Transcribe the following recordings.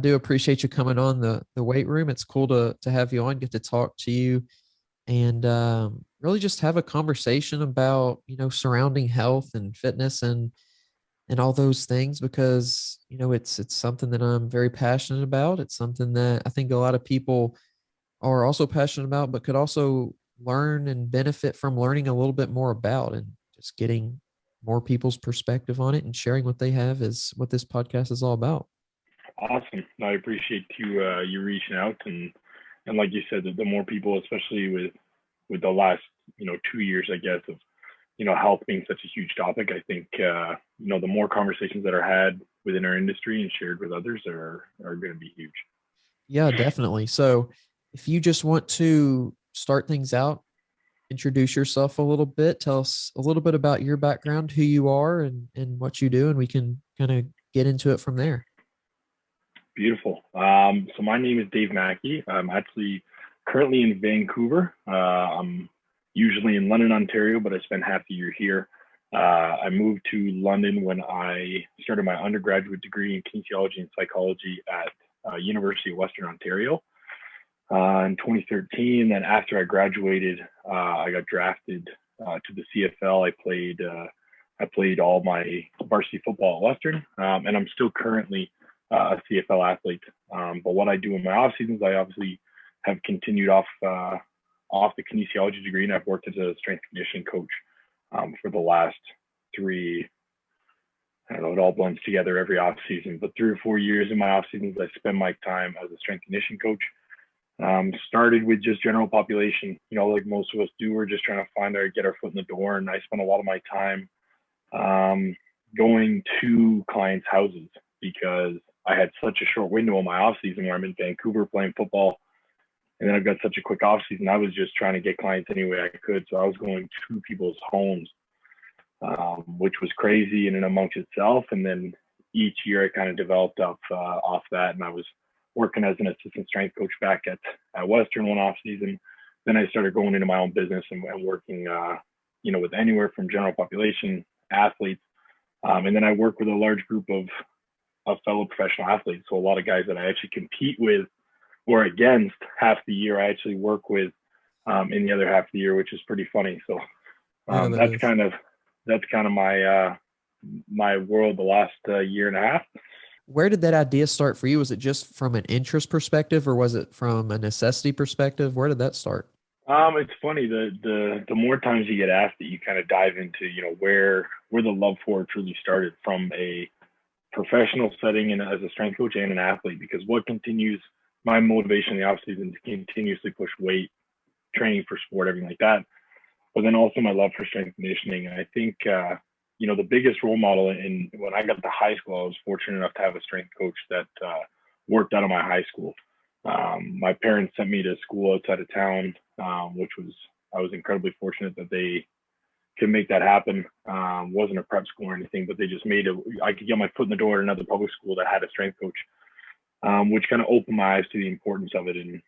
do appreciate you coming on the weight room. It's cool to have you on, get to talk to you, and really just have a conversation about surrounding health and fitness and all those things because it's something that I'm very passionate about. It's something that I think a lot of people are also passionate about, but could also learn and benefit from learning a little bit more about and just getting more people's perspective on it and sharing what they have is what this podcast is all about. Awesome. No, I appreciate you reaching out and like you said, the more people, especially with the last 2 years, I guess, of health being such a huge topic. I think the more conversations that are had within our industry and shared with others are going to be huge. Yeah, definitely. So if you just want to start things out, introduce yourself a little bit, tell us a little bit about your background, who you are and what you do, and we can kind of get into it from there. Beautiful. So my name is Dave Mackie. I'm actually currently in Vancouver. I'm usually in London, Ontario, but I spent half the year here. I moved to London when I started my undergraduate degree in kinesiology and psychology at University of Western Ontario in 2013. Then after I graduated, I got drafted to the CFL. I played all my varsity football at Western, and I'm still currently a CFL athlete. But what I do in my off seasons, I obviously have continued off the kinesiology degree, and I've worked as a strength conditioning coach for the last three. I don't know, it all blends together every off season, but 3 or 4 years in my off seasons, I spend my time as a strength conditioning coach. Started with just general population, like most of us do. We're just trying to get our foot in the door, and I spend a lot of my time going to clients' houses because I had such a short window in my off season where I'm in Vancouver playing football. And then I've got such a quick off season. I was just trying to get clients any way I could. So I was going to people's homes, which was crazy in and amongst itself. And then each year I kind of developed up off that. And I was working as an assistant strength coach back at Western one off season. Then I started going into my own business and working, with anywhere from general population athletes. And then I work with a large group of fellow professional athletes. So a lot of guys that I actually compete with or against half the year, I actually work with in the other half of the year, which is pretty funny. So that's kind of my world the last year and a half. Where did that idea start for you? Was it just from an interest perspective or was it from a necessity perspective? Where did that start? It's funny, the more times you get asked that you kind of dive into, where the love for it truly started from a professional setting and as a strength coach and an athlete, because what continues my motivation in the off season to continuously push weight, training for sport, everything like that. But then also my love for strength conditioning. And I think, the biggest role model when I got to high school, I was fortunate enough to have a strength coach that worked out of my high school. My parents sent me to school outside of town, I was incredibly fortunate that they could make that happen. Wasn't a prep school or anything, but they just I could get my foot in the door at another public school that had a strength coach. Which kind of opened my eyes to the importance of it. And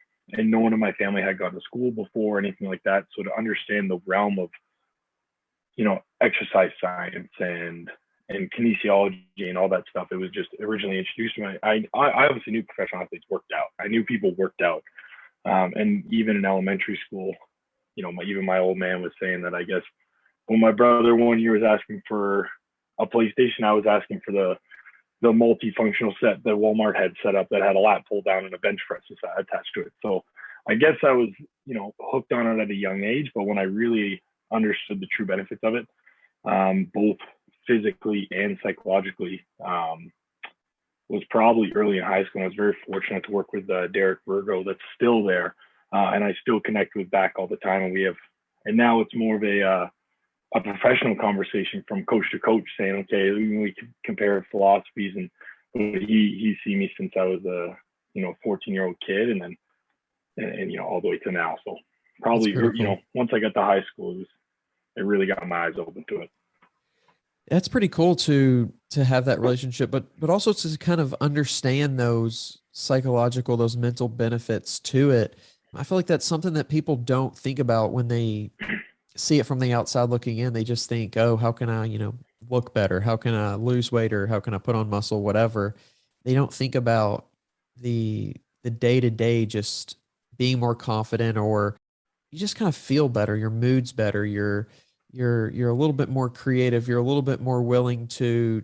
no one in my family had gone to school before or anything like that. So to understand the realm of, exercise science and kinesiology and all that stuff, it was just originally introduced to me. I obviously knew professional athletes worked out. I knew people worked out. And even in elementary school, even my old man was saying that, I guess, when my brother one year was asking for a PlayStation, I was asking for the multifunctional set that Walmart had set up that had a lat pull down and a bench press attached to it. So I guess I was, hooked on it at a young age, but when I really understood the true benefits of it, both physically and psychologically, was probably early in high school. I was very fortunate to work with Derek Virgo that's still there. And I still connect with back all the time. And now it's more of a professional conversation from coach to coach saying, okay, we can compare philosophies, and he's seen me since I was a 14-year-old kid and all the way to now. So probably, cool. Once I got to high school, it really got my eyes open to it. That's pretty cool to have that relationship, but also to kind of understand those those mental benefits to it. I feel like that's something that people don't think about when they see it from the outside looking in. They just think, oh, how can I, look better? How can I lose weight, or how can I put on muscle, whatever. They don't think about the day to day, just being more confident, or you just kind of feel better. Your mood's better. You're a little bit more creative. You're a little bit more willing to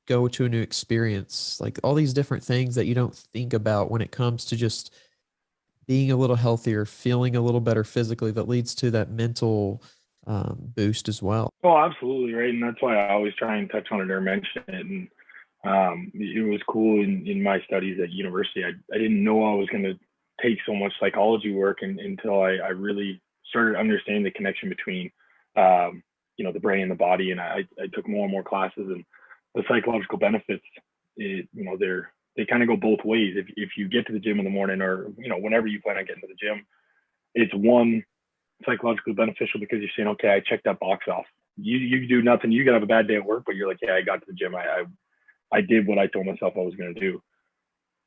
go to a new experience. Like all these different things that you don't think about when it comes to just being a little healthier, feeling a little better physically, that leads to that mental boost as well. Oh, absolutely, right. And that's why I always try and touch on it or mention it. And it was cool in my studies at university. I didn't know I was going to take so much psychology work until I really started understanding the connection between, the brain and the body. And I took more and more classes, and the psychological benefits, they kind of go both ways. If you get to the gym in the morning, or, whenever you plan on getting to the gym, it's one, psychologically beneficial because you're saying, okay, I checked that box off. You do nothing. You could have a bad day at work, but you're like, yeah, I got to the gym. I did what I told myself I was going to do.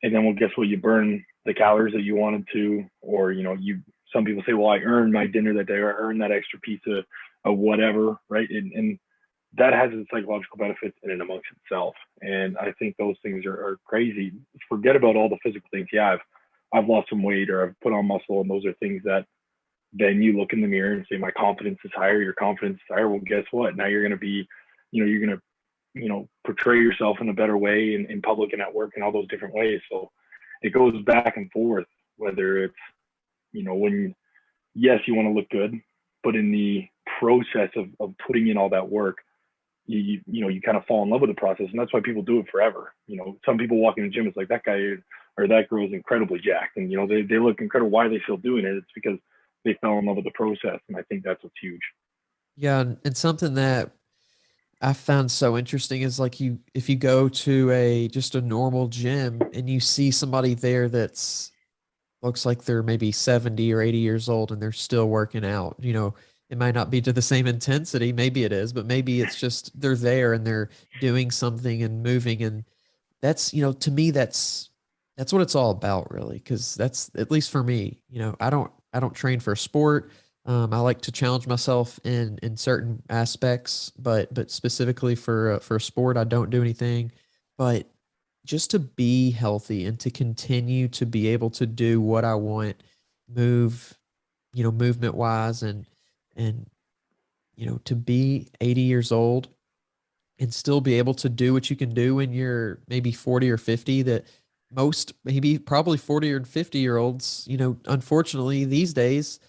And then, well, guess what? You burn the calories that you wanted to, or, some people say, well, I earned my dinner that day, or I earned that extra pizza of whatever. Right. And that has its psychological benefits in and amongst itself. And I think those things are crazy. Forget about all the physical things. Yeah, I've lost some weight, or I've put on muscle, and those are things that then you look in the mirror and say, my confidence is higher, your confidence is higher. Well, guess what? Now you're going to be, you're going to, portray yourself in a better way in public and at work and all those different ways. So it goes back and forth, whether it's, when, yes, you want to look good, but in the process of putting in all that work, you kind of fall in love with the process. And that's why people do it forever. Some people walk in the gym, it's like, that guy or that girl is incredibly jacked, and, they look incredible. Why are they still doing it? It's because they fell in love with the process. And I think that's what's huge. Yeah, and something that I found so interesting is like if you go to a just a normal gym and you see somebody there that's looks like they're maybe 70 or 80 years old and they're still working out. It might not be to the same intensity, maybe it is, but maybe it's just they're there and they're doing something and moving. And that's, to me, that's what it's all about, really, because that's, at least for me, I don't train for a sport. I like to challenge myself in certain aspects, but specifically for a sport, I don't do anything. But just to be healthy and to continue to be able to do what I want, move, movement wise, and to be 80 years old and still be able to do what you can do when you're maybe 40 or 50, that most, maybe probably 40 or 50-year olds, unfortunately these days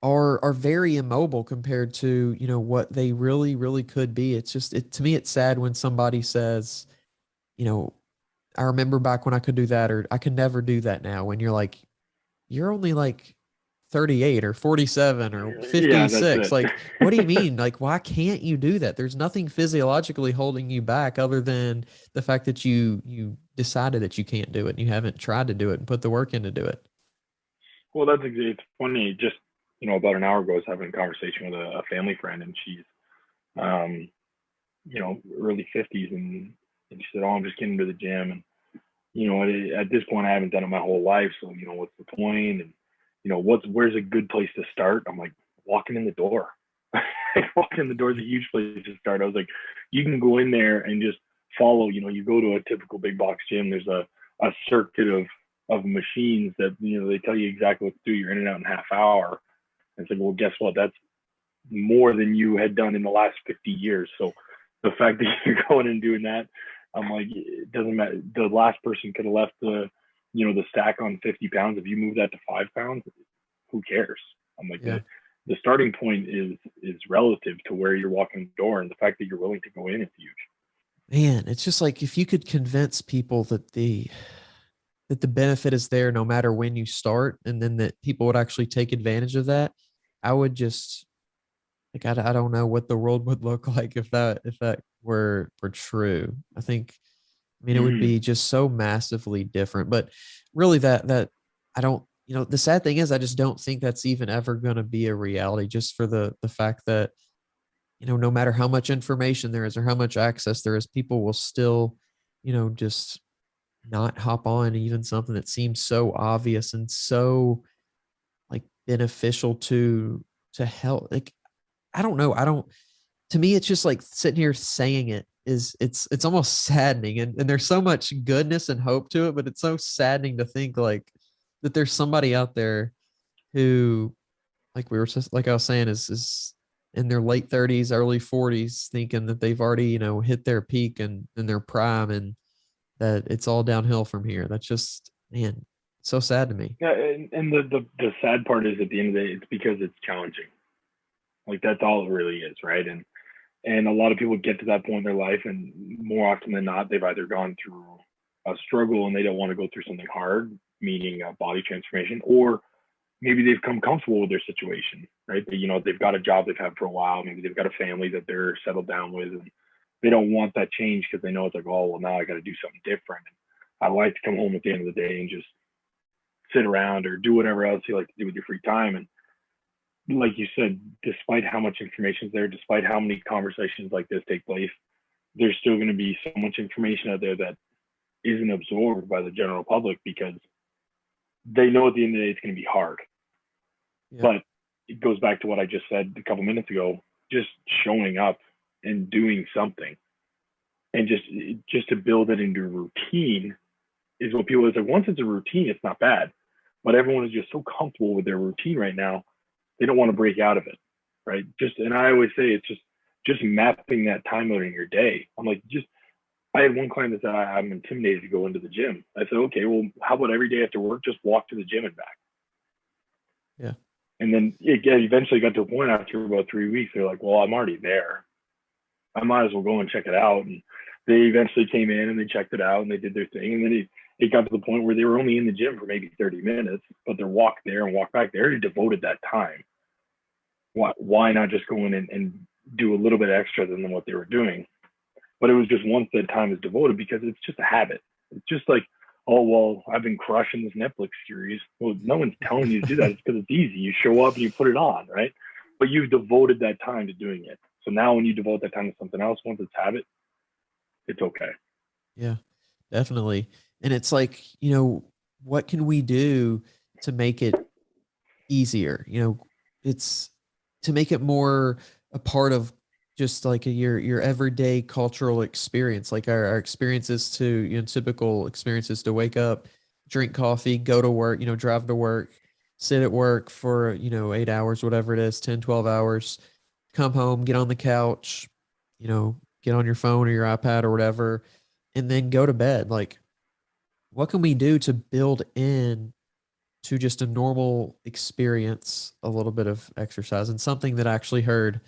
are very immobile compared to, what they really, really could be. It's just, to me, it's sad when somebody says, you know, I remember back when I could do that, or I can never do that now. When you're like, you're only like 38 or 47 or Yeah, that's 56. it. Like, what do you mean? Like, why can't you do that? There's nothing physiologically holding you back other than the fact that you decided that you can't do it and you haven't tried to do it and put the work in to do it. Well, it's funny. Just, about an hour ago, I was having a conversation with a family friend, and she's, um, early 50s, and she said, "Oh, I'm just getting to the gym." And, at this point, I haven't done it my whole life. So, what's the point? And, where's a good place to start? I'm like, walking in the door. Walking in the door is a huge place to start. I was like, you can go in there and just follow, you go to a typical big box gym. There's a circuit of machines that, they tell you exactly what to do. You're in and out in half hour. And it's like, well, guess what? That's more than you had done in the last 50 years. So the fact that you're going and doing that, I'm like, it doesn't matter. The last person could have left the stack on 50 pounds. If you move that to 5 pounds, who cares? I'm like, Yeah. the starting point is relative to where you're walking the door, and the fact that you're willing to go in is huge. Man, it's just like if you could convince people that the benefit is there no matter when you start, and then that people would actually take advantage of that, I would just like, I don't know what the world would look like if that were true. I mean, it would Mm-hmm. be just so massively different. But really, that I don't. The sad thing is, I just don't think that's even ever going to be a reality. Just for the fact that, no matter how much information there is or how much access there is, people will still, just not hop on even something that seems so obvious and so like beneficial to help. Like, I don't know. I don't. To me, it's just like sitting here saying it it's almost saddening, and there's so much goodness and hope to it, but it's so saddening to think like that there's somebody out there who, like we were just like I was saying, is in their late 30s, early 40s, thinking that they've already, hit their peak and in their prime, and that it's all downhill from here. That's just, man, so sad to me. Yeah, and the sad part is at the end of the day, it's because it's challenging. Like that's all it really is, right? And a lot of people get to that point in their life, and more often than not, they've either gone through a struggle and they don't want to go through something hard, meaning a body transformation, or maybe they've come comfortable with their situation, right? They've got a job they've had for a while, maybe they've got a family that they're settled down with, and they don't want that change because they know it's like, oh well, now I got to do something different. I like to come home at the end of the day and just sit around or do whatever else you like to do with your free time. And like you said, despite how much information is there, despite how many conversations like this take place, there's still going to be so much information out there that isn't absorbed by the general public because they know at the end of the day it's going to be hard. Yeah. But it goes back to what I just said a couple minutes ago, just showing up and doing something and just to build it into a routine is what people is like. Once it's a routine, it's not bad, but everyone is just so comfortable with their routine right now. They don't want to break out of it. Right. And I always say, it's just mapping that time out in your day. I'm like, I had one client that said, I'm intimidated to go into the gym. I said, okay, well, how about every day after work, just walk to the gym and back? Yeah. And then it eventually got to a point after about 3 weeks, they're like, well, I'm already there. I might as well go and check it out. And they eventually came in and they checked it out and they did their thing. And then it got to the point where they were only in the gym for maybe 30 minutes, but their walk there and walk back there, they devoted that time. Why not just go in and do a little bit extra than what they were doing? But it was just once that time is devoted, because it's just a habit. It's just like, oh, well, I've been crushing this Netflix series. Well, no one's telling you to do that. It's because it's easy. You show up and you put it on, right? But you've devoted that time to doing it. So now when you devote that time to something else, once it's habit, it's okay. Yeah, definitely. And it's like, what can we do to make it easier? It's to make it more a part of just like your everyday cultural experience, like our experiences to, typical experiences to wake up, drink coffee, go to work, drive to work, sit at work for, 8 hours, whatever it is, 10, 12 hours, come home, get on the couch, get on your phone or your iPad or whatever, and then go to bed. Like, what can we do to build in to just a normal experience a little bit of exercise? And something that I actually heard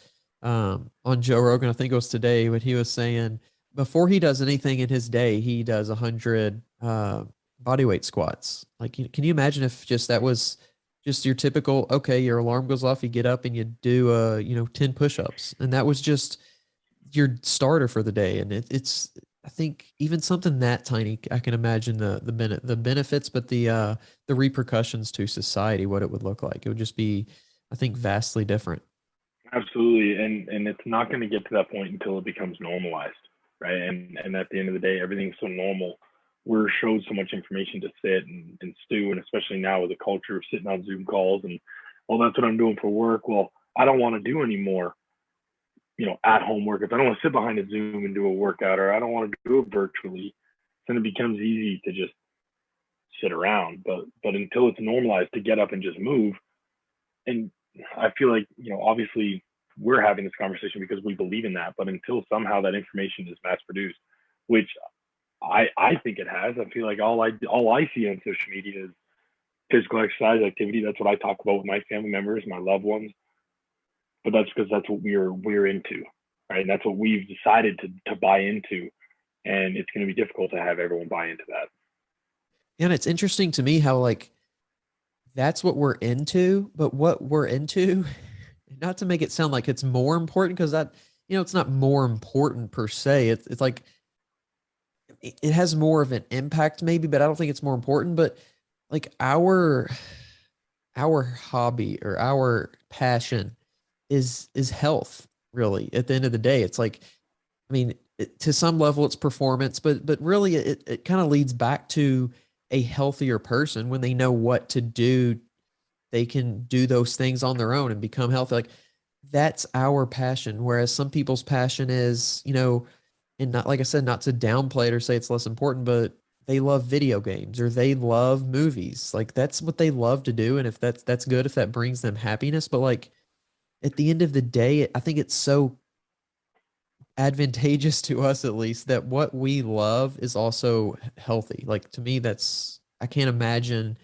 on Joe Rogan, I think it was today, when he was saying before he does anything in his day, he does 100 body weight squats. Like, can you imagine if just that was just your typical, okay, your alarm goes off, you get up and you do 10 push-ups, and that was just your starter for the day. And it's I think even something that tiny, I can imagine the benefits, but the repercussions to society, what it would look like. It would just be, I think, vastly different. Absolutely. And it's not going to get to that point until it becomes normalized, right? And at the end of the day, everything's so normal. We're showed so much information to sit and stew, and especially now with the culture of sitting on Zoom calls and, well, that's what I'm doing for work. Well, I don't want to do any more, at home work. If I don't want to sit behind a Zoom and do a workout, or I don't want to do it virtually, then it becomes easy to just sit around. But until it's normalized to get up and just move, and I feel like, obviously we're having this conversation because we believe in that, but until somehow that information is mass produced, which I think it has, I feel like all I see on social media is physical exercise activity. That's what I talk about with my family members, my loved ones. But that's because that's what we're into, right? And that's what we've decided to buy into. And it's going to be difficult to have everyone buy into that. And it's interesting to me how, like, that's what we're into, but what we're into, not to make it sound like it's more important, because that, it's not more important per se. It's like, it has more of an impact maybe, but I don't think it's more important. But like our hobby or our passion is health, really. At the end of the day, it's like, I mean, to some level it's performance, but really it kind of leads back to a healthier person. When they know what to do, they can do those things on their own and become healthy. Like, that's our passion. Whereas some people's passion is, and not, like I said, not to downplay it or say it's less important, but they love video games or they love movies. Like that's what they love to do. And if that's good, if that brings them happiness. But like at the end of the day, I think it's so advantageous to us at least that what we love is also healthy. Like to me, that's I can't imagine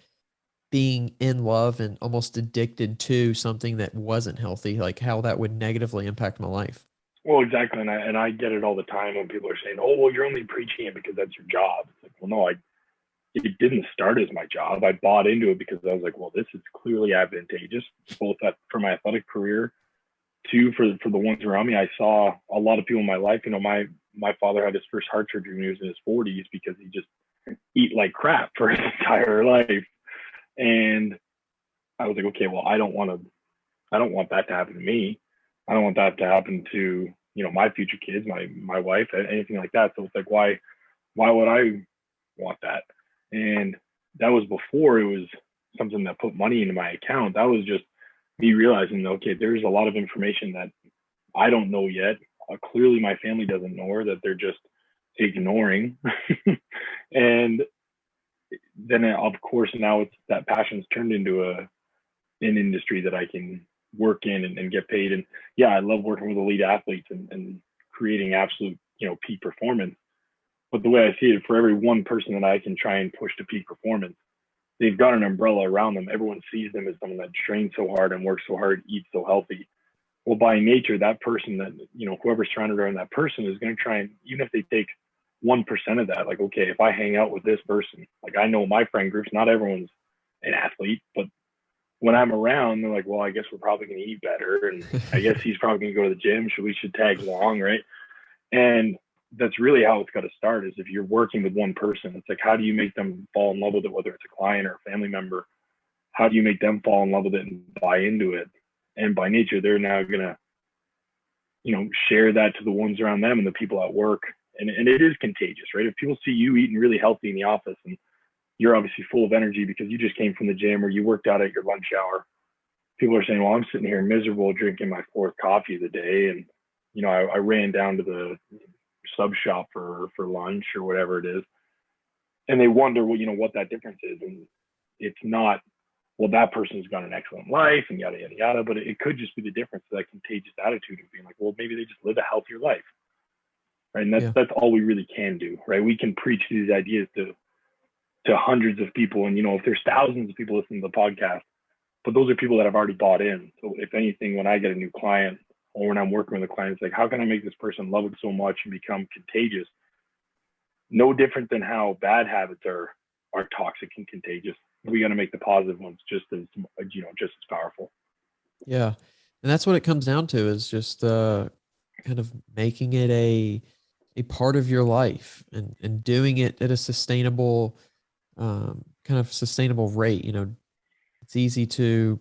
being in love and almost addicted to something that wasn't healthy, like how that would negatively impact my life. Well, exactly, and I get it all the time when people are saying, "Oh, well, you're only preaching it because that's your job." It's like, well, no, it didn't start as my job. I bought into it because I was like, well, this is clearly advantageous, both for my athletic career, two for the ones around me. I saw a lot of people in my life. You know, my father had his first heart surgery when he was in his 40s because he just eat like crap for his entire life, and I was like, okay, well, I don't want that to happen to me. I don't want that to happen to, my future kids, my wife, anything like that. So it's like, why would I want that? And that was before it was something that put money into my account. That was just me realizing, okay, there's a lot of information that I don't know yet. Clearly, my family doesn't know, or that they're just ignoring. And then, of course, now it's that passion's turned into an industry that I can work in and get paid. And yeah, I love working with elite athletes and creating absolute, peak performance. But the way I see it, for every one person that I can try and push to peak performance, they've got an umbrella around them. Everyone sees them as someone that trains so hard and works so hard, eats so healthy. Well, by nature, that person that, whoever's surrounded around that person is going to try and, even if they take 1% of that, like, okay, if I hang out with this person, like I know my friend groups, not everyone's an athlete, but when I'm around, they're like, well, I guess we're probably going to eat better. And I guess he's probably going to go to the gym. So we should tag along. Right. And that's really how it's got to start, is if you're working with one person, it's like, how do you make them fall in love with it? Whether it's a client or a family member, how do you make them fall in love with it and buy into it? And by nature, they're now going to, share that to the ones around them and the people at work. And it is contagious, right? If people see you eating really healthy in the office and you're obviously full of energy because you just came from the gym or you worked out at your lunch hour, people are saying, well, I'm sitting here miserable drinking my fourth coffee of the day. And, I ran down to the sub shop for lunch or whatever it is. And they wonder what that difference is. And it's not, well, that person's got an excellent life and yada, yada, yada. But it could just be the difference, that contagious attitude of being like, well, maybe they just live a healthier life. Right. And Yeah. that's all we really can do. Right. We can preach these ideas to hundreds of people. And, if there's thousands of people listening to the podcast, but those are people that have already bought in. So if anything, when I get a new client or when I'm working with a client, it's like, how can I make this person love it so much and become contagious? No different than how bad habits are toxic and contagious. We got to make the positive ones just as, just as powerful. Yeah. And that's what it comes down to is just kind of making it a part of your life and doing it at a sustainable kind of sustainable rate. It's easy to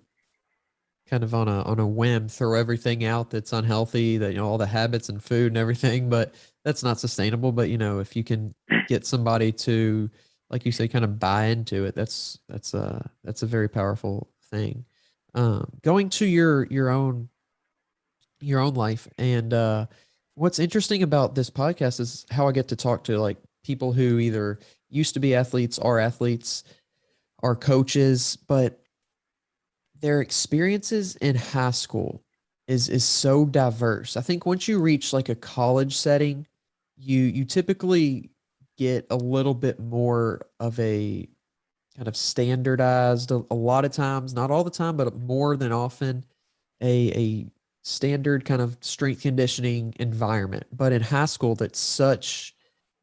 kind of on a whim throw everything out that's unhealthy, that all the habits and food and everything, but that's not sustainable. But if you can get somebody to, like you say, kind of buy into it, that's a very powerful thing. Going to your own life, and what's interesting about this podcast is how I get to talk to like people who either used to be athletes, are coaches, but their experiences in high school is so diverse. I think once you reach like a college setting, you typically get a little bit more of a kind of standardized, a lot of times, not all the time, but more than often, a standard kind of strength conditioning environment. But in high school, that's such,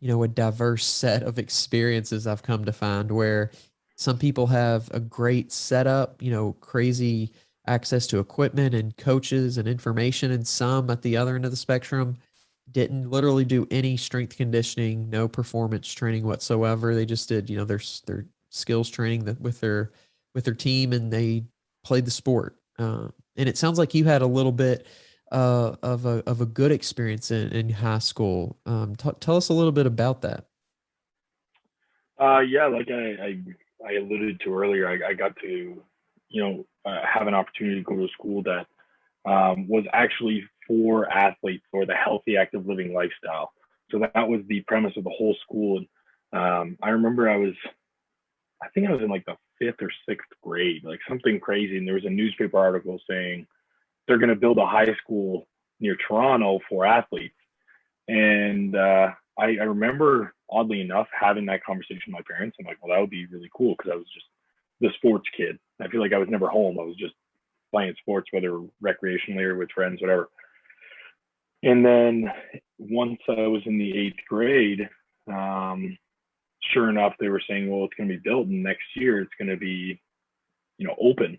a diverse set of experiences I've come to find, where some people have a great setup, crazy access to equipment and coaches and information, and some at the other end of the spectrum didn't literally do any strength conditioning, no performance training whatsoever. They just did, their skills training with their team, and they played the sport. And it sounds like you had a little bit of a good experience in high school. Tell us a little bit about that. Yeah, like I alluded to earlier, I got to, have an opportunity to go to a school that was actually for athletes, for the healthy, active living lifestyle. So that was the premise of the whole school. And I remember I think I was in like the fifth or sixth grade, like something crazy. And there was a newspaper article saying they're going to build a high school near Toronto for athletes. And I remember, oddly enough, having that conversation with my parents. I'm like, well, that would be really cool, because I was just the sports kid. I feel like I was never home. I was just playing sports, whether recreationally or with friends, whatever. And then once I was in the eighth grade, sure enough, they were saying, well, it's going to be built, and next year it's going to be, open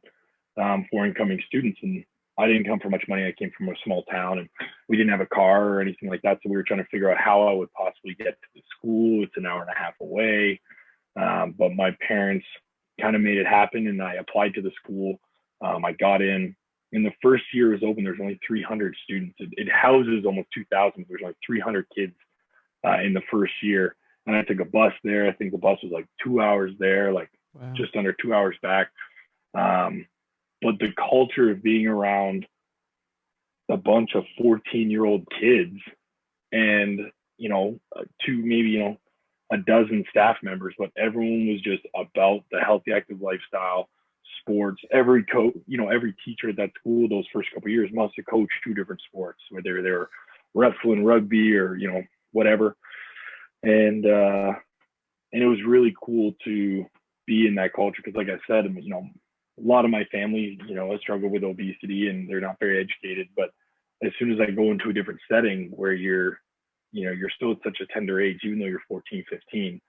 for incoming students. And I didn't come from much money. I came from a small town, and we didn't have a car or anything like that. So we were trying to figure out how I would possibly get to the school. It's an hour and a half away. But my parents kind of made it happen, and I applied to the school. I got in. In the first year it was open, there's only 300 students. It houses almost 2,000. There's like 300 kids in the first year. And I took a bus there. I think the bus was like 2 hours there, like Wow. just under 2 hours back. But the culture of being around a bunch of 14-year-old kids and, maybe, a dozen staff members, but everyone was just about the healthy, active lifestyle, sports. Every coach, every teacher at that school, those first couple of years must have coached two different sports, whether they were wrestling, rugby, or, whatever. And it was really cool to be in that culture, because like I said, a lot of my family, I struggle with obesity and they're not very educated. But as soon as I go into a different setting where you're still at such a tender age, even though you're 14, 15,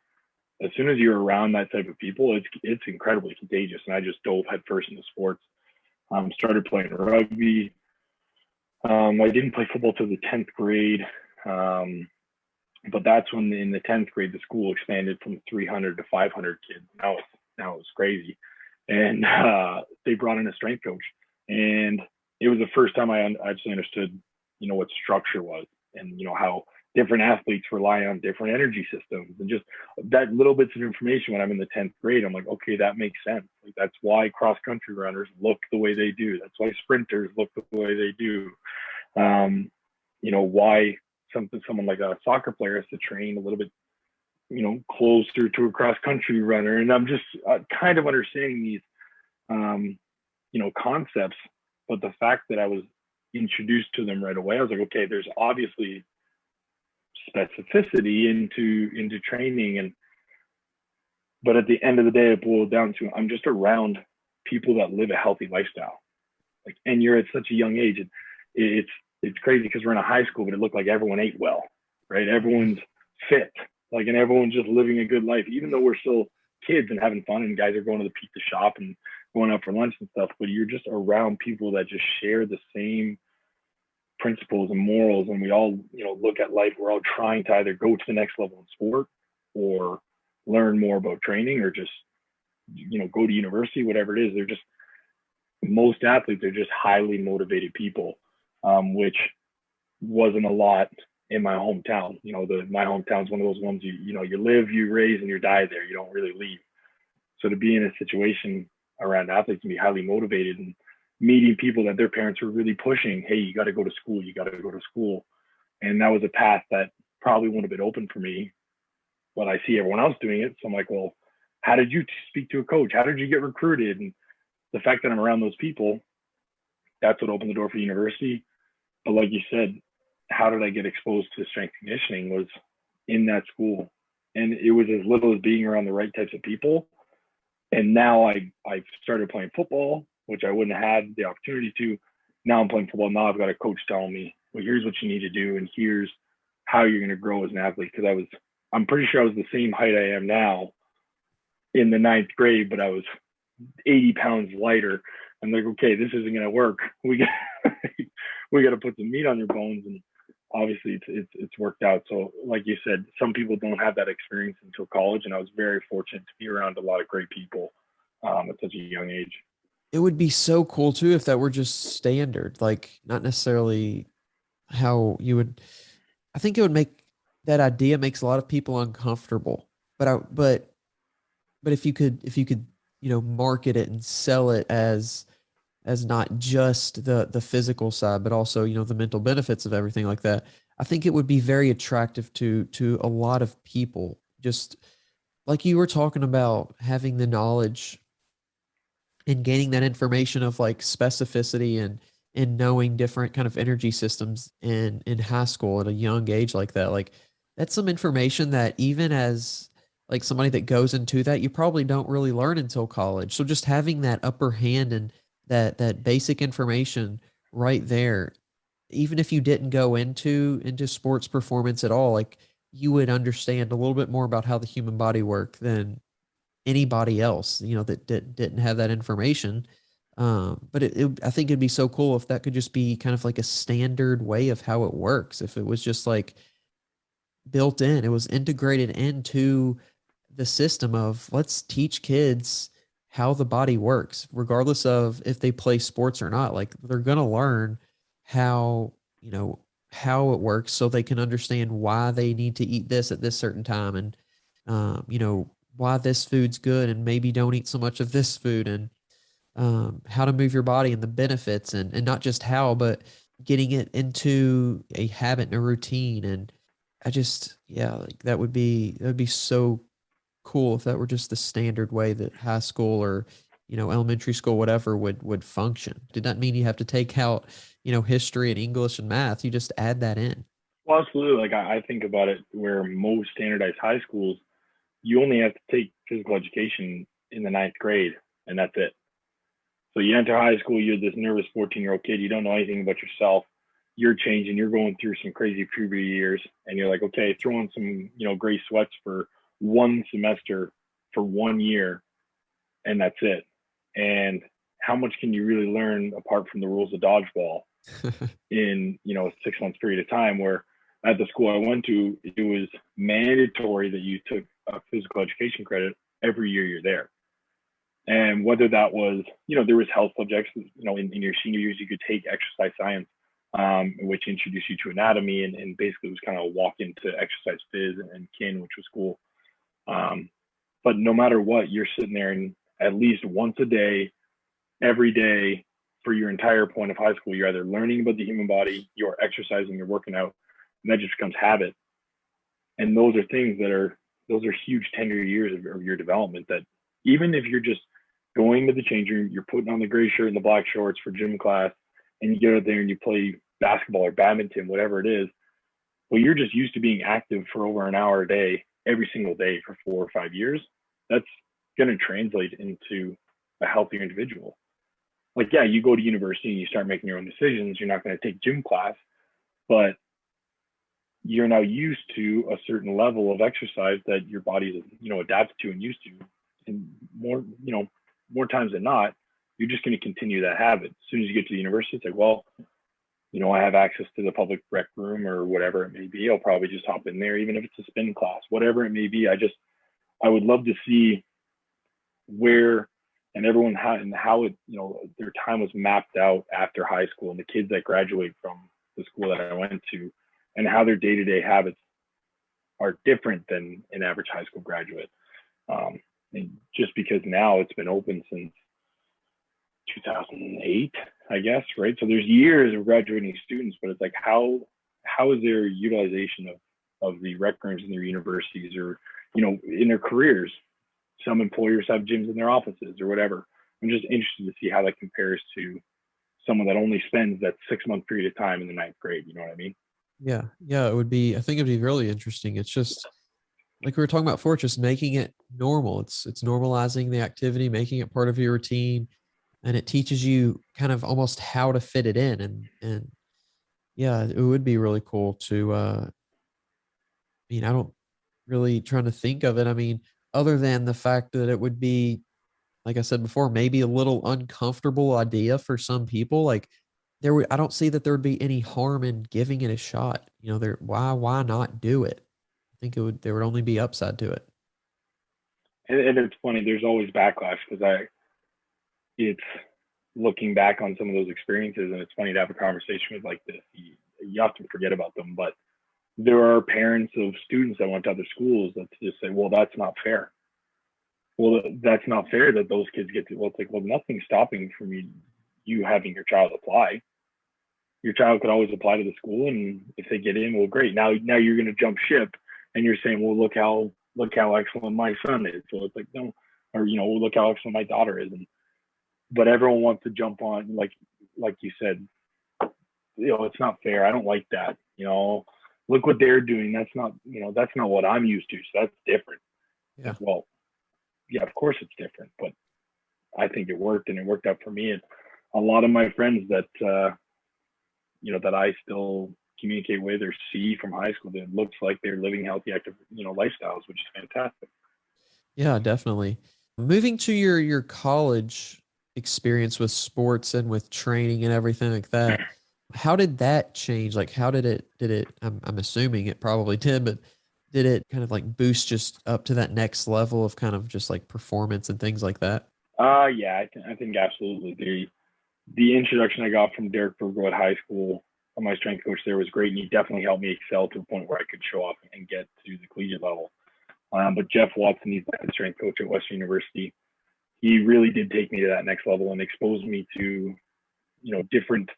as soon as you're around that type of people, it's incredibly contagious. And I just dove headfirst into sports. Started playing rugby. I didn't play football till the 10th grade. But that's when in the 10th grade, the school expanded from 300 to 500 kids. Now it's crazy. And they brought in a strength coach. And it was the first time I actually understood, what structure was, and, how different athletes rely on different energy systems, and just that little bits of information. When I'm in the 10th grade, I'm like, okay, that makes sense. Like, that's why cross country runners look the way they do. That's why sprinters look the way they do. Why someone like a soccer player has to train a little bit, closer to a cross country runner. And I'm just kind of understanding these, concepts. But the fact that I was introduced to them right away, I was like, okay, there's obviously specificity into training. But at the end of the day, it boiled down to, I'm just around people that live a healthy lifestyle. Like, and you're at such a young age. It's crazy, because we're in a high school, but it looked like everyone ate well, right? Everyone's fit, like, and everyone's just living a good life, even though we're still kids and having fun, and guys are going to the pizza shop and going out for lunch and stuff. But you're just around people that just share the same principles and morals, and we all, look at life. We're all trying to either go to the next level in sport, or learn more about training, or just, go to university, whatever it is. They're just, most athletes are just highly motivated people. Which wasn't a lot in my hometown. My hometown's one of those ones you live, you raise, and you die there. You don't really leave. So to be in a situation around athletes and be highly motivated, and meeting people that their parents were really pushing, hey, you got to go to school, you got to go to school. And that was a path that probably wouldn't have been open for me, but I see everyone else doing it. So I'm like, well, how did you speak to a coach? How did you get recruited? And the fact that I'm around those people, that's what opened the door for university. But like you said, how did I get exposed to strength conditioning? Was in that school. And it was as little as being around the right types of people. And now I've started playing football, which I wouldn't have had the opportunity to. Now I'm playing football. Now I've got a coach telling me, well, here's what you need to do, and here's how you're going to grow as an athlete. Because I'm pretty sure I was the same height I am now in the 9th grade, but I was 80 pounds lighter. I'm like, okay, this isn't going to work. We got to put some meat on your bones. And obviously it's worked out. So like you said, some people don't have that experience until college. And I was very fortunate to be around a lot of great people at such a young age. It would be so cool too if that were just standard, like not necessarily how you would. I think it would make that idea makes a lot of people uncomfortable. But if you could market it and sell it as not just the physical side, but also the mental benefits of everything like that. I think it would be very attractive to a lot of people. Just like you were talking about having the knowledge and gaining that information of like specificity and knowing different kind of energy systems in high school at a young age like that. Like that's some information that even as like somebody that goes into that, you probably don't really learn until college. So just having that upper hand and that basic information right there, even if you didn't go into sports performance at all, like you would understand a little bit more about how the human body work than anybody else, that didn't have that information. But I think it'd be so cool if that could just be kind of like a standard way of how it works. If it was just like built in, it was integrated into the system of let's teach kids how the body works, regardless of if they play sports or not. Like they're going to learn how, how it works so they can understand why they need to eat this at this certain time and, why this food's good and maybe don't eat so much of this food and how to move your body and the benefits and not just how, but getting it into a habit and a routine. And I just, yeah, like that would be so cool if that were just the standard way that high school or, elementary school, whatever would function. Did not mean you have to take out, history and English and math. You just add that in. Well, absolutely. Like I think about it where most standardized high schools, you only have to take physical education in the ninth grade, and that's it. So you enter high school, you're this nervous 14-year-old kid. You don't know anything about yourself. You're changing. You're going through some crazy puberty years, and you're like, okay, throw on some, gray sweats for one semester for 1 year, and that's it. And how much can you really learn apart from the rules of dodgeball in, a 6 month period of time? Where at the school I went to, it was mandatory that you took a physical education credit every year you're there. And whether that was, there was health subjects, in your senior years, you could take exercise science, which introduced you to anatomy and basically was kind of a walk into exercise phys and kin, which was cool. But no matter what, you're sitting there and at least once a day, every day for your entire point of high school, you're either learning about the human body, you're exercising, you're working out, and that just becomes habit. And those are things those are huge tender years of your development that even if you're just going to the change room, you're putting on the gray shirt and the black shorts for gym class, and you get out there and you play basketball or badminton, whatever it is, well, you're just used to being active for over an hour a day, every single day for 4 or 5 years. That's going to translate into a healthier individual. Like, yeah, you go to university and you start making your own decisions. You're not going to take gym class, but you're now used to a certain level of exercise that your body is, adapted to and used to. And more times than not, you're just going to continue that habit. As soon as you get to the university, it's like, well, I have access to the public rec room or whatever it may be. I'll probably just hop in there, even if it's a spin class, whatever it may be. I would love to see where and everyone how it, their time was mapped out after high school and the kids that graduate from the school that I went to and how their day-to-day habits are different than an average high school graduate. And just because now it's been open since 2008, I guess, right? So there's years of graduating students, but it's like, how is their utilization of the rec rooms in their universities or, in their careers? Some employers have gyms in their offices or whatever. I'm just interested to see how that compares to someone that only spends that 6 month period of time in the ninth grade. You know what I mean? Yeah. Yeah. I think it'd be really interesting. It's just like we were talking about before, just making it normal. It's normalizing the activity, making it part of your routine, and it teaches you kind of almost how to fit it in. And yeah, it would be really cool to I don't really trying to think of it. I mean, other than the fact that it would be, like I said before, maybe a little uncomfortable idea for some people. Like I don't see that there would be any harm in giving it a shot. Why not do it? I think there would only be upside to it. And it's funny. There's always backlash because it's looking back on some of those experiences, and it's funny to have a conversation with like this. You often forget about them, but there are parents of students that went to other schools that just say, well, that's not fair. Well, that's not fair that those kids get to, well, it's like, well, nothing's stopping from you having your child apply. your child could always apply to the school, and if they get in, well, great. Now you're going to jump ship, and you're saying, well, look how excellent my son is. So it's like, no, or look how excellent my daughter is. But everyone wants to jump on, like you said, it's not fair. I don't like that. Look what they're doing. That's not what I'm used to. So that's different. Yeah. Like, well, yeah, of course it's different, but I think it worked, and it worked out for me. And a lot of my friends that that I still communicate with or see from high school, that looks like they're living healthy, active, lifestyles, which is fantastic. Yeah, definitely. Moving to your college experience with sports and with training and everything like that, how did that change? Like, how did it, I'm assuming it probably did, but did it kind of like boost just up to that next level of kind of just like performance and things like that? Yeah, I think absolutely. The introduction I got from Derek Burgo at high school, my strength coach there, was great, and he definitely helped me excel to a point where I could show off and get to the collegiate level. But Jeff Watson, he's the strength coach at Western University. He really did take me to that next level and expose me to, different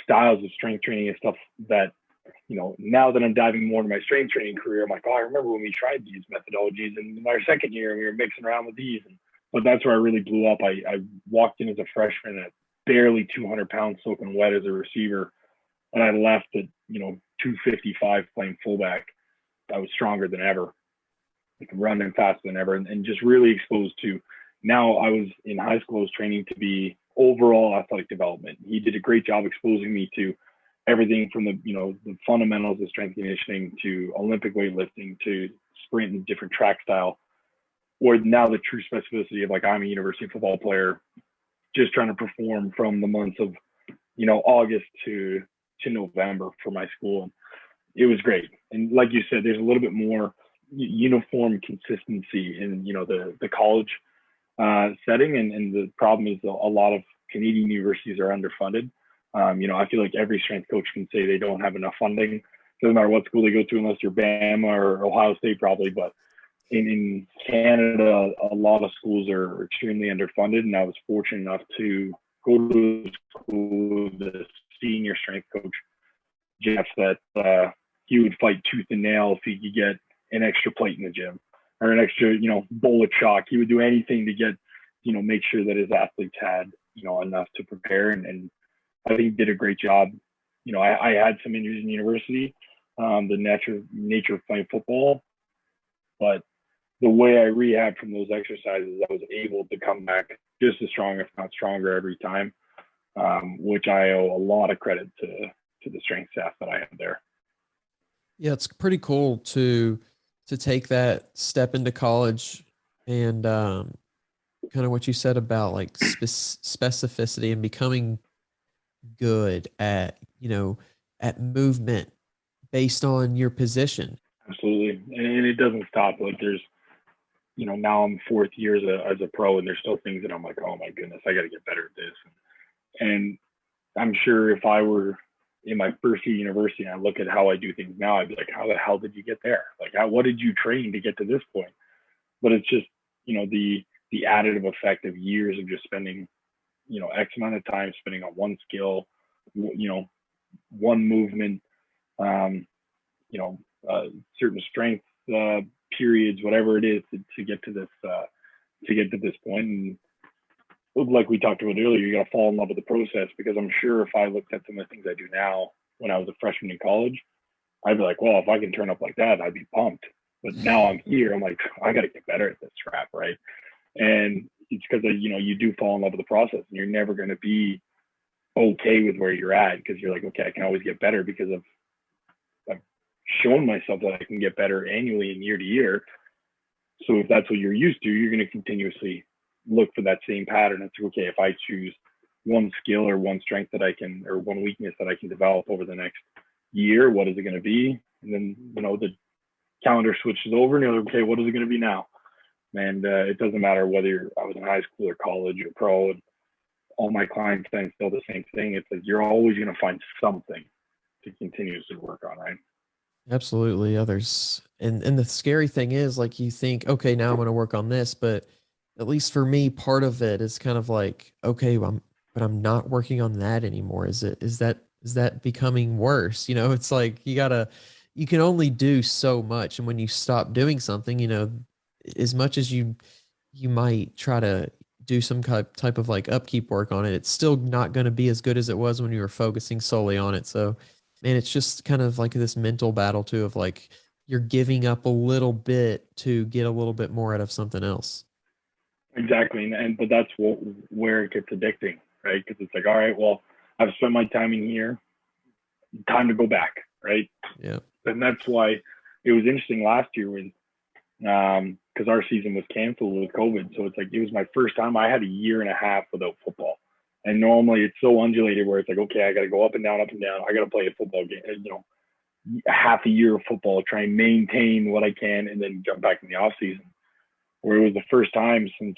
styles of strength training and stuff that, now that I'm diving more into my strength training career, I'm like, oh, I remember when we tried these methodologies in our second year and we were mixing around with these. But that's where I really blew up. I walked in as a freshman at barely 200 pounds soaking wet as a receiver. And I left at, 255 playing fullback. I was stronger than ever, like running faster than ever, and just really exposed to. Now I was in high school, I was training to be overall athletic development. He did a great job exposing me to everything from the fundamentals of strength conditioning to Olympic weightlifting to sprint and different track style, or now the true specificity of, like, I'm a university football player just trying to perform from the months of, August to November for my school. And it was great. And like you said, there's a little bit more uniform consistency in, the college setting. And the problem is a lot of Canadian universities are underfunded. I feel like every strength coach can say they don't have enough funding. Doesn't matter what school they go to, unless you're Bama or Ohio State, probably. But in Canada, a lot of schools are extremely underfunded. And I was fortunate enough to go to a school with the senior strength coach, Jeff, that he would fight tooth and nail if he could get an extra plate in the gym or an extra, bowl of chalk. He would do anything to get, make sure that his athletes had, enough to prepare. And I think he did a great job. I had some injuries in university, the nature of playing football, but the way I rehabbed from those exercises, I was able to come back just as strong, if not stronger, every time, which I owe a lot of credit to the strength staff that I had there. Yeah, it's pretty cool to take that step into college and kind of what you said about like specificity and becoming good at at movement based on your position. Absolutely, and it doesn't stop. Like, there's now I'm fourth year as a pro, and there's still things that I'm like, oh my goodness, I got to get better at this. And I'm sure if I were in my first year university and I look at how I do things now, I'd be like, how the hell did you get there? Like, what did you train to get to this point? But it's just, the additive effect of years of just spending, X amount of time spending on one skill, one movement, certain strength periods, whatever it is to get to this point. And like we talked about earlier, you got to fall in love with the process, because I'm sure if I looked at some of the things I do now when I was a freshman in college, I'd be like, well, if I can turn up like that, I'd be pumped. But now I'm here, I'm like, I got to get better at this crap, right? And it's because you do fall in love with the process, and you're never going to be okay with where you're at, because you're like, okay, I can always get better because I've shown myself that I can get better annually and year to year. So if that's what you're used to, you're going to continuously look for that same pattern. It's okay, if I choose one skill or one strength that I can, or one weakness that I can develop over the next year, what is it going to be? And then, the calendar switches over and you're like, okay, what is it going to be now? And it doesn't matter whether I was in high school or college or pro, and all my clients saying still the same thing. It's like, you're always going to find something to continuously work on, right? Absolutely. Others. And the scary thing is, like, you think, okay, now I'm going to work on this, but at least for me, part of it is kind of like, okay, but I'm not working on that anymore. Is is that becoming worse? You know, it's like you can only do so much. And when you stop doing something, you know, as much as you might try to do some type of like upkeep work on it, it's still not going to be as good as it was when you were focusing solely on it. So, man, it's just kind of like this mental battle too of like you're giving up a little bit to get a little bit more out of something else. Exactly, and but that's where it gets addicting, right? Because it's like, all right, well, I've spent my time in here, time to go back, right? Yeah. And that's why it was interesting last year when because our season was canceled with COVID. So it's like it was my first time. I had a year and a half without football, and normally it's so undulated where it's like, okay, I got to go up and down, up and down. I got to play a football game, you know, half a year of football, try and maintain what I can, and then jump back in the off season. Where it was the first time since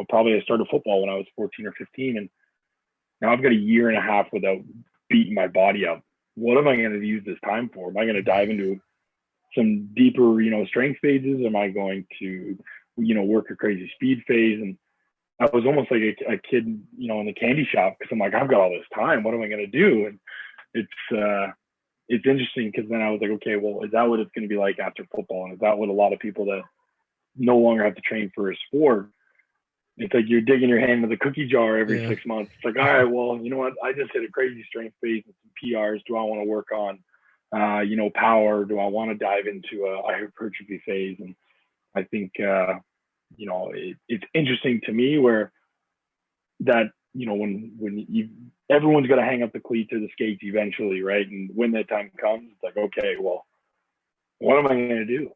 probably I started football when I was 14 or 15, and now I've got a year and a half without beating my body up. What am I going to use this time for? Am I going to dive into some deeper, strength phases? Am I going to, work a crazy speed phase? And I was almost like a kid, in the candy shop because I'm like, I've got all this time. What am I going to do? And it's interesting because then I was like, okay, well, is that what it's going to be like after football? And is that what a lot of people that no longer have to train for a sport? It's like you're digging your hand in the cookie jar every Yeah. 6 months. It's like, all right, well, you know what? I just hit a crazy strength phase and some PRs. Do I want to work on, power? Do I want to dive into a hypertrophy phase? And I think, it's interesting to me where that, when everyone's got to hang up the cleats or the skates eventually, right? And when that time comes, it's like, okay, well, what am I going to do?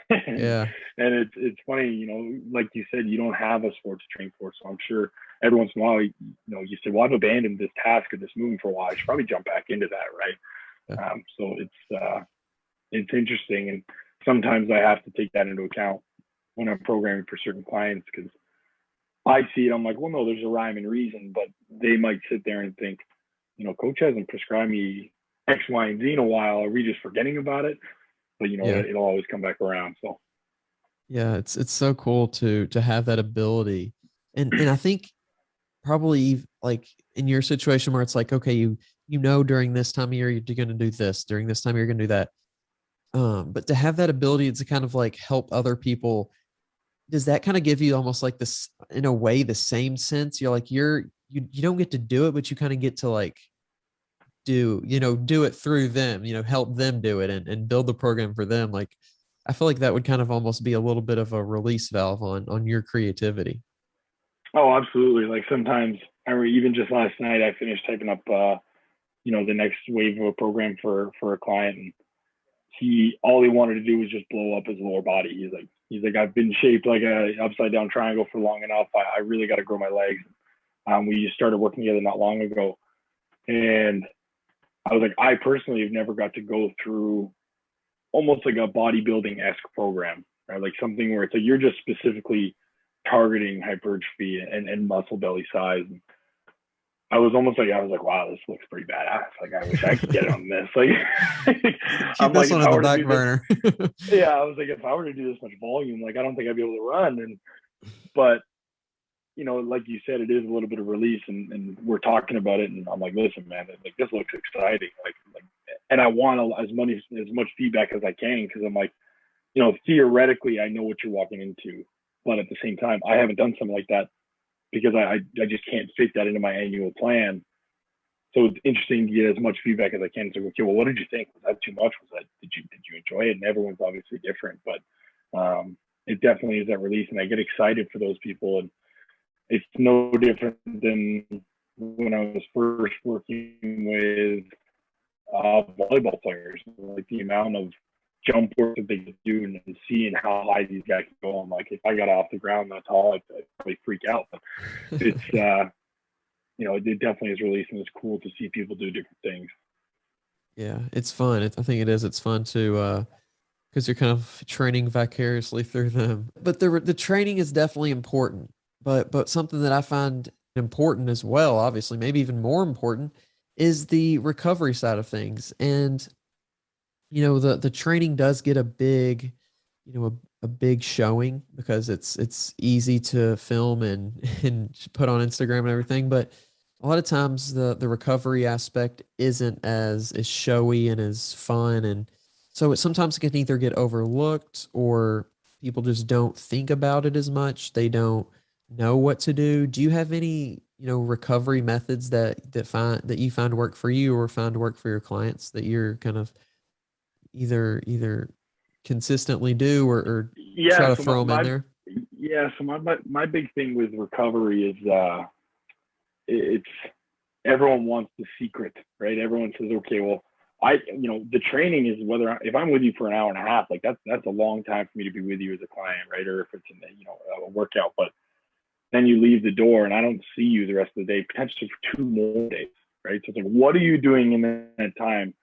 and, Yeah. and it's funny, like you said, you don't have a sport to train for. So I'm sure every once in a while, you say, well, I've abandoned this task or this movement for a while. I should probably jump back into that, Yeah. right? So it's interesting, and sometimes I have to take that into account when I'm programming for certain clients because I see it. I'm like, well, no, there's a rhyme and reason, but they might sit there and think, coach hasn't prescribed me X, Y, and Z in a while. Are we just forgetting about it? But Yeah. it'll always come back around. So Yeah. It's so cool to have that ability. And I think probably like in your situation where it's like, okay, you know during this time of year you're going to do this, during this time you're going to do that. But to have that ability to kind of like help other people, does that kind of give you almost like this in a way the same sense? You're like you don't get to do it, but you kind of get to like do it through them, help them do it and build the program for them. Like I feel like that would kind of almost be a little bit of a release valve on your creativity. oh, absolutely. Like sometimes I remember even just last night I finished typing up the next wave of a program for a client, and all he wanted to do was just blow up his lower body. He's like I've been shaped like a upside down triangle for long enough. I really got to grow my legs. We just started working together not long ago, and I was like, I personally have never got to go through almost like a bodybuilding esque program, right? Like something where it's like you're just specifically targeting hypertrophy and muscle belly size. And I was like, wow, this looks pretty badass. Like I wish I could get on this. Like Keep I'm this like, one if in I the were to back do this, burner. yeah, I was like, if I were to do this much volume, like I don't think I'd be able to run. But like you said, it is a little bit of release, and we're talking about it, and I'm like, listen, man, like this looks exciting, like, and I want as much feedback as I can because I'm like, theoretically, I know what you're walking into, but at the same time, I haven't done something like that because I just can't fit that into my annual plan. So it's interesting to get as much feedback as I can. So, okay, well, what did you think? Was that too much? Did you enjoy it? And everyone's obviously different, but it definitely is that release, and I get excited for those people. And it's no different than when I was first working with volleyball players. Like the amount of jump work that they could do and seeing how high these guys can go. I'm like, if I got off the ground that tall, I'd probably freak out. But it's it definitely is releasing. It's cool to see people do different things. Yeah, it's fun. I think it is. It's fun to because you're kind of training vicariously through them. But the training is definitely important. But something that I find important as well, obviously, maybe even more important, is the recovery side of things. And the training does get a big, a big showing because it's easy to film and and put on Instagram and everything. But a lot of times the recovery aspect isn't as showy and as fun, and so sometimes it can either get overlooked or people just don't think about it as much. They don't know what to do. Do you have any, recovery methods that you find work for you or find work for your clients that you're kind of either consistently do or try Yeah. to So throw them in there? my big thing with recovery is it's everyone wants the secret, right? Everyone says, okay, well, the training is if I'm with you for an hour and a half, like that's a long time for me to be with you as a client, right? Or if it's a workout, but then you leave the door and I don't see you the rest of the day, potentially for 2 more days, right? So it's like, what are you doing in that time?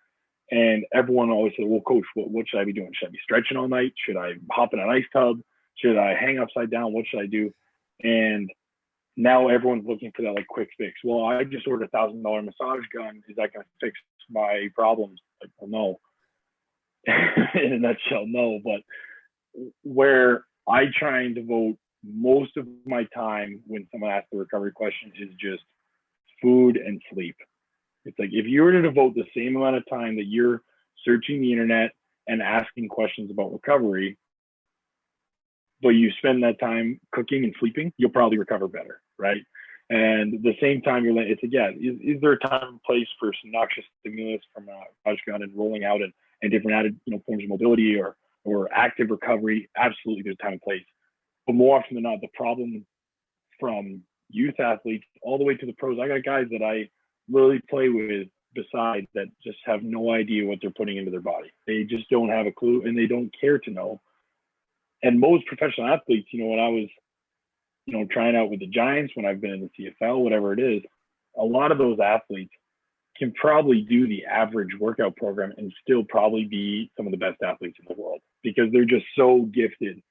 And everyone always says, well, coach, what should I be doing? Should I be stretching all night? Should I hop in an ice tub? Should I hang upside down? What should I do? And now everyone's looking for that like quick fix. Well, I just ordered $1,000 massage gun. Is that going to fix my problems? Like, well, no. In a nutshell, no. But where I try and devote most of my time when someone asks the recovery question is just food and sleep. It's like if you were to devote the same amount of time that you're searching the internet and asking questions about recovery, but you spend that time cooking and sleeping, you'll probably recover better, right? And at the same time, you're like, it's again, is there a time and place for some noxious stimulus from a flash gun and rolling out and different added forms of mobility or active recovery? Absolutely, there's time and place. But more often than not, the problem from youth athletes all the way to the pros, I got guys that I literally play with beside that just have no idea what they're putting into their body. They just don't have a clue and they don't care to know. And most professional athletes, when I was, trying out with the Giants, when I've been in the CFL, whatever it is, a lot of those athletes can probably do the average workout program and still probably be some of the best athletes in the world because they're just so gifted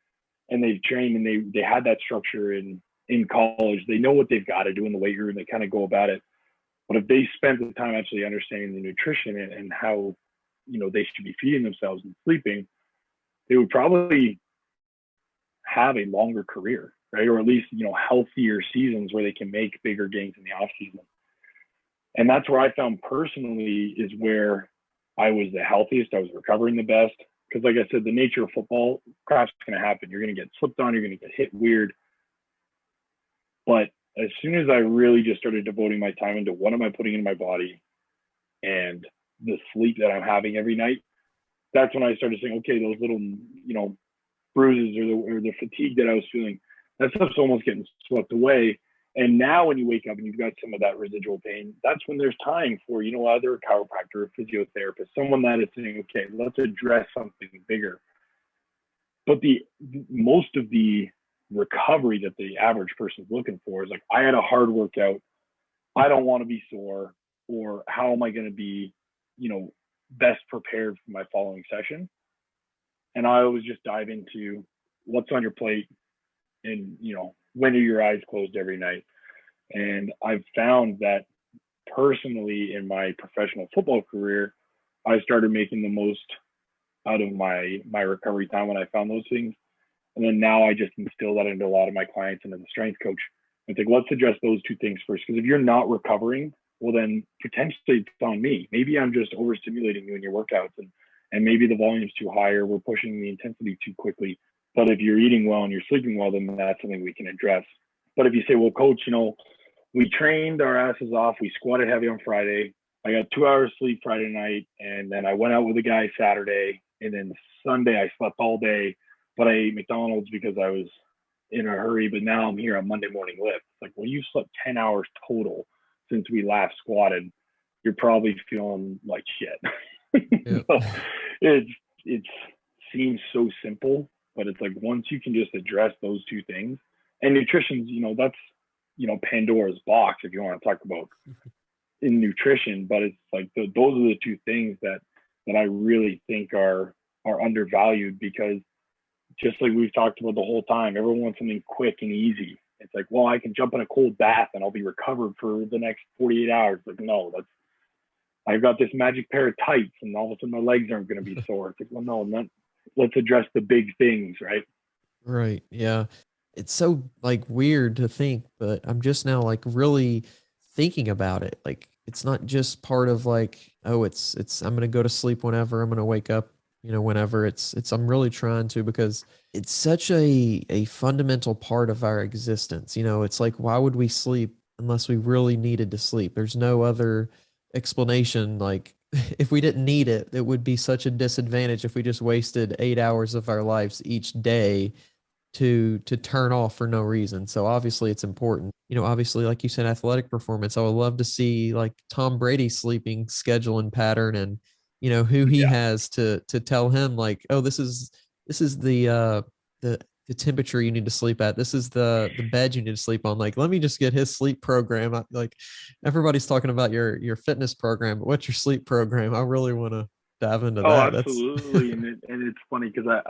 and they've trained and they had that structure in college. They know what they've got to do in the weight room. They kind of go about it. But if they spent the time actually understanding the nutrition and how, they should be feeding themselves and sleeping, they would probably have a longer career, right? Or at least, healthier seasons where they can make bigger gains in the off season. And that's where I found personally is where I was the healthiest. I was recovering the best. Because like I said, the nature of football, crap's going to happen. You're going to get slipped on. You're going to get hit weird. But as soon as I really just started devoting my time into what am I putting in my body and the sleep that I'm having every night, that's when I started saying, okay, those little, bruises or the fatigue that I was feeling, that stuff's almost getting swept away. And now when you wake up and you've got some of that residual pain, that's when there's time for, either a chiropractor, a physiotherapist, someone that is saying, okay, let's address something bigger. But most of the recovery that the average person is looking for is like, I had a hard workout. I don't want to be sore, or how am I going to be, best prepared for my following session? And I always just dive into what's on your plate and, when are your eyes closed every night? And I've found that personally in my professional football career, I started making the most out of my recovery time when I found those things. And then now I just instill that into a lot of my clients and as a strength coach. I think let's address those two things first. Because if you're not recovering, well, then potentially it's on me. Maybe I'm just overstimulating you in your workouts and maybe the volume's too high or we're pushing the intensity too quickly. But if you're eating well and you're sleeping well, then that's something we can address. But if you say, well, coach, we trained our asses off. We squatted heavy on Friday. I got 2 hours sleep Friday night. And then I went out with a guy Saturday. And then Sunday, I slept all day. But I ate McDonald's because I was in a hurry. But now I'm here on Monday morning lift. It's like, well, you slept 10 hours total since we last squatted. You're probably feeling like shit. Yeah. So it seems so simple, but it's like once you can just address those two things, and nutrition's, that's, Pandora's box if you want to talk about in nutrition, but it's like those are the two things that I really think are undervalued because just like we've talked about the whole time, everyone wants something quick and easy. It's like, well, I can jump in a cold bath and I'll be recovered for the next 48 hours. Like, no, I've got this magic pair of tights and all of a sudden my legs aren't going to be sore. It's like, well, no, let's address the big things, right? Right. Yeah. It's so like weird to think, but I'm just now like really thinking about it. Like it's not just part of like, oh, it's I'm gonna go to sleep whenever, I'm gonna wake up, whenever. It's I'm really trying to, because it's such a fundamental part of our existence. It's like, why would we sleep unless we really needed to sleep? There's no other explanation. Like if we didn't need it, it would be such a disadvantage if we just wasted 8 hours of our lives each day to turn off for no reason. So obviously it's important. Obviously, like you said, athletic performance. I would love to see like Tom Brady's sleeping schedule and pattern, and who he Yeah. has to tell him like, oh, this is the temperature you need to sleep at. This is the bed you need to sleep on. Like, let me just get his sleep program. Like everybody's talking about your fitness program, but what's your sleep program? I really want to dive into Oh, that. That's absolutely. And it's funny because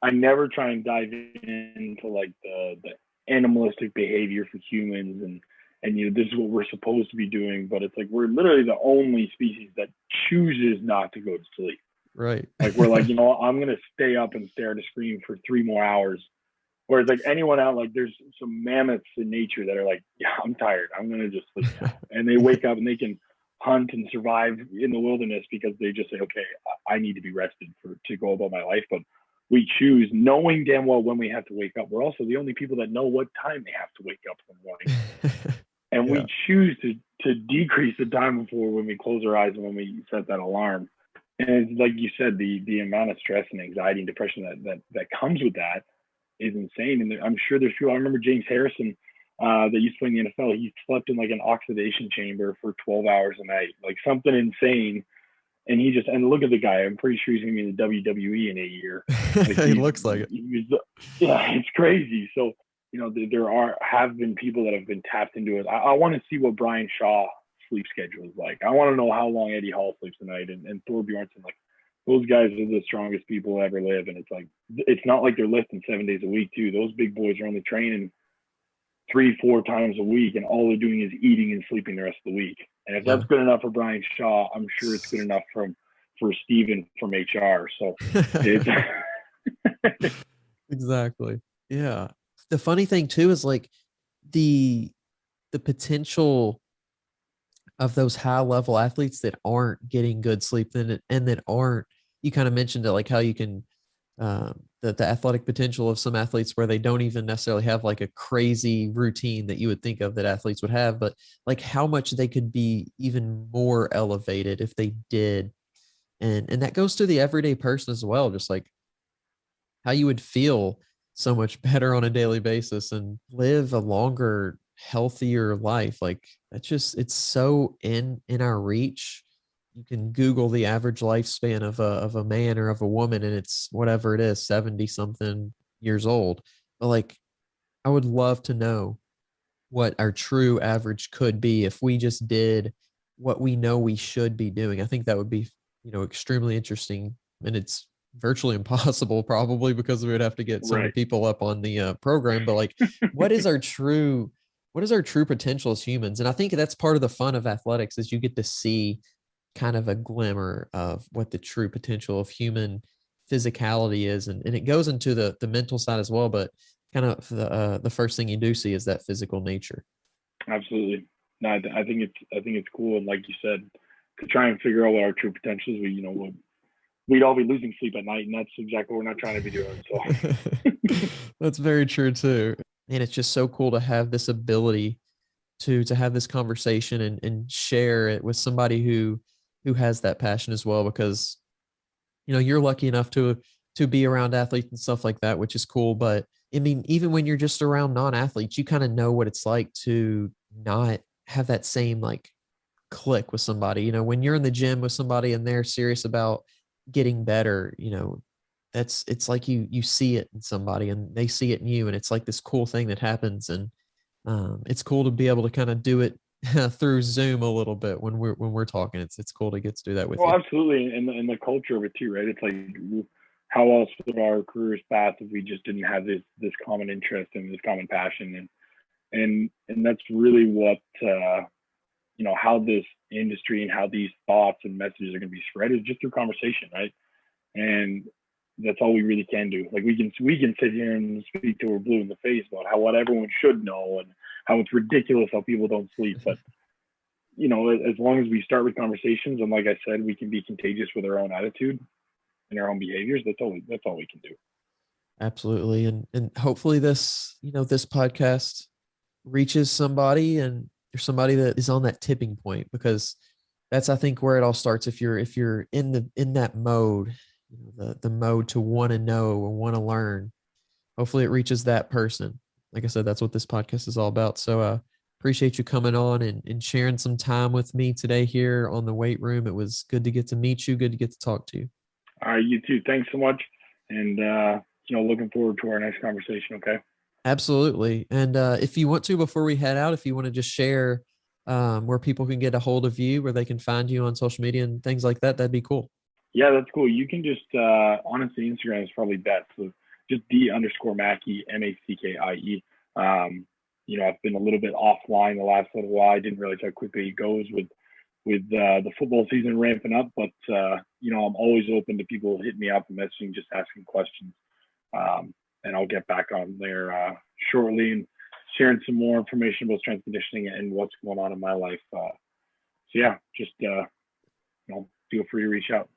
I never try and dive into like the animalistic behavior for humans, and this is what we're supposed to be doing, but it's like we're literally the only species that chooses not to go to sleep. right. Like we're like, I'm gonna stay up and stare at a screen for 3 more hours. Whereas like anyone out, like there's some mammoths in nature that are like, yeah, I'm tired. I'm gonna just sleep now. And they wake up and they can hunt and survive in the wilderness because they just say, okay, I need to be rested to go about my life. But we choose, knowing damn well when we have to wake up. We're also the only people that know what time they have to wake up in the morning, and Yeah. we choose to decrease the time before when we close our eyes and when we set that alarm. And it's like you said, the amount of stress and anxiety and depression that comes with that is insane. And I'm sure there's people. I remember James Harrison, that used to play in the NFL. He slept in like an oxidation chamber for 12 hours a night, like something insane. And look at the guy. I'm pretty sure he's gonna be in the WWE in a year. Like It looks like it. yeah, it's crazy. So there have been people that have been tapped into it. I want to see what Brian Shaw sleep schedule is like. I want to know how long Eddie Hall sleeps tonight, and Thor Bjornsson. Like those guys are the strongest people ever live, and it's like it's not like they're lifting 7 days a week too. Those big boys are only training 3-4 times a week, and all they're doing is eating and sleeping the rest of the week. And if Yeah. that's good enough for Brian Shaw, I'm sure it's good enough for Steven from HR. So it's Exactly. Yeah. The funny thing too is like the the potential of those high level athletes that aren't getting good sleep, and that aren't, you kind of mentioned it, like how you can the athletic potential of some athletes where they don't even necessarily have like a crazy routine that you would think of that athletes would have, but like how much they could be even more elevated if they did. And that goes to the everyday person as well, just like how you would feel so much better on a daily basis and live a longer, healthier life. Like that's just, it's so in our reach. You can Google the average lifespan of a man or of a woman, and it's whatever it is, 70 something years old. But like I would love to know what our true average could be if we just did what we know we should be doing. I think that would be, extremely interesting. And it's virtually impossible probably, because we would have to get so many right. people up on the program. But like, what is our true, what is our true potential as humans? And I think that's part of the fun of athletics, is you get to see kind of a glimmer of what the true potential of human physicality is. And it goes into the mental side as well. But kind of the first thing you do see is that physical nature. Absolutely. No, I think it's cool, and like you said, to try and figure out what our true potential is. We'd all be losing sleep at night, and that's exactly what we're not trying to be doing. So That's very true too. And it's just so cool to have this ability to have this conversation and share it with somebody who has that passion as well, because you're lucky enough to be around athletes and stuff like that, which is cool. But I mean, even when you're just around non-athletes, you kind of know what it's like to not have that same like click with somebody. When you're in the gym with somebody and they're serious about getting better, it's like you see it in somebody and they see it in you, and it's like this cool thing that happens. And it's cool to be able to kind of do it through Zoom a little bit when we're talking. It's cool to get to do that with you. well, absolutely, and the culture of it too, right? It's like how else would our careers pass if we just didn't have this common interest and this common passion, and that's really what how this industry and how these thoughts and messages are going to be spread is just through conversation, right? And that's all we really can do. Like we can sit here and speak till we're blue in the face about how what everyone should know and how it's ridiculous how people don't sleep, but as long as we start with conversations, and like I said, we can be contagious with our own attitude and our own behaviors. That's all we can do. Absolutely. And hopefully this, this podcast reaches somebody, and there's somebody that is on that tipping point, because that's, I think, where it all starts. If you're in that mode, the mode to want to know or want to learn, hopefully it reaches that person. Like I said, that's what this podcast is all about. So appreciate you coming on and sharing some time with me today here on the weight room. It was good to get to meet you, good to get to talk to you. All right, you too. Thanks so much. And looking forward to our next conversation. Okay. Absolutely. And if you want to, before we head out, if you want to just share where people can get a hold of you, where they can find you on social media and things like that, that'd be cool. Yeah, that's cool. You can just, honestly, Instagram is probably best. So just D_Mackie, Mackie. I've been a little bit offline the last little while. I didn't realize how quickly it goes with the football season ramping up. But, I'm always open to people hitting me up and messaging, just asking questions. And I'll get back on there shortly and sharing some more information about strength conditioning and what's going on in my life. So yeah, just feel free to reach out.